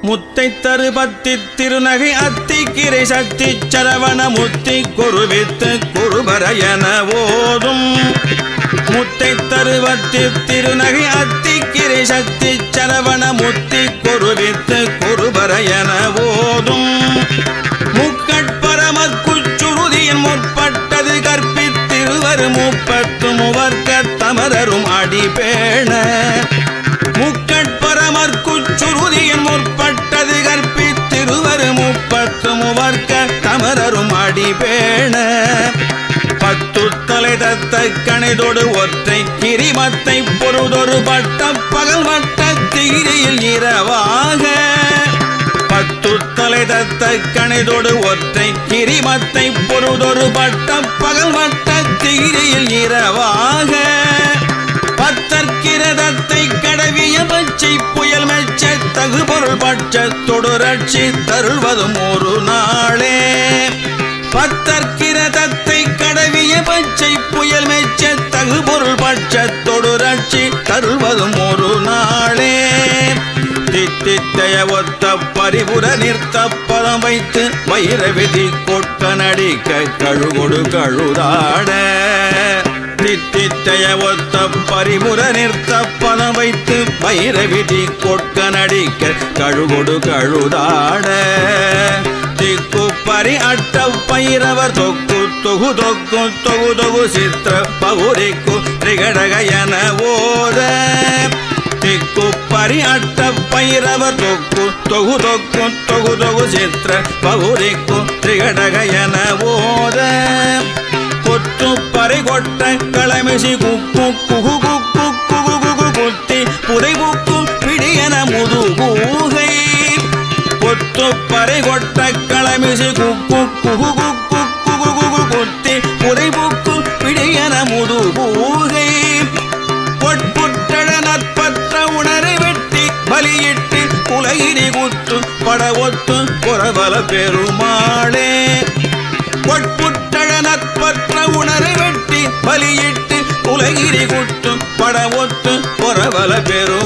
முத்தை தருபத்தி திருநகை அத்திக்கிரை சக்தி சரவண முத்தி குருவித்து குருபரையன ஓதும் முத்தை தருபத்தி திருநகை அத்திக்கிரை சக்தி சரவண முத்தி குருவித்து குருபரையன ஓதும் முக்கட்பரமற்குச்சுருதியின் முற்பட்டது கற்பித்திருவர் முப்பத்து முவர்க்க தமரரும் அடிபேண முக்கட்பரமற்குச்சுருதியின் முற்பட்டது கற்பித்திருவர் முப்பத்து முவர்க்க தமரரும் அடிபேண பத்து தலை தத்த கணிதொடு ஒற்றை கிரிமத்தை பொருதொரு பட்ட பகல் வட்ட தீரியில் இரவாக பத்து தலை தத்த கணிதொடு ஒற்றை கிரிமத்தை பொருதொரு பட்ட பகல் வட்ட தீரியில் இரவாக பத்தற்கிரதத்தை கடவிய பச்சை புயல் மெச்ச தகு பொருள் பட்ச தொடுரட்சி தருள்வதும் ஒரு நாளே பத்தற்கிரதத்தை கடவிய பச்சை புயல் மெச்ச தகு பொருள் பட்ச தொடுரட்சி தருள்வதும் ஒரு நாளே தித்தித்தைய ஒத்த பரிபுர நிறுத்த பதம் வைத்து வைர விதி கொட்க நடிக்க கழுகொடு கழுதாட தித்தித்தைய ஒத்த பரிபுர நிறுத்த பதம் வைத்து வைர விதி கொட்க நடிக்க கழுகொடு கழுதாட திக்கு பரி அட்ட பைரவர் தொக்கு தொகு தொக்கு தொகு தொகு சித்திர பகுரிக்கு திரிகடகயன ஓத திக்கு பரி அட்ட பைரவர் தொக்கு தொகு தொக்கு தொகு தொகு சித்திர பகுரிக்கு திரிகடகயன ஓத கொத்து பறை கொட்ட களமிசி குக்கு குகு குக்கு குகு குகு குத்தி புதை குக்கு பிடியன முதுகூகை கொத்து பறை கொட்ட களமிசி குக்கு குகு குக்கு குகு குகு குத்தி புதை குக்கு பிடியன முதுகூகை பொட்புற்றட நற்பற்ற உணரை வெட்டி பலியிட்டு குலகிரி குத்து படவொத்து புறவல பெருமாளே பொட்புற்றட நற்பற்ற உணரை வெட்டி பலியிட்டு குலகிரி குத்து படவொத்து புறவல பெரு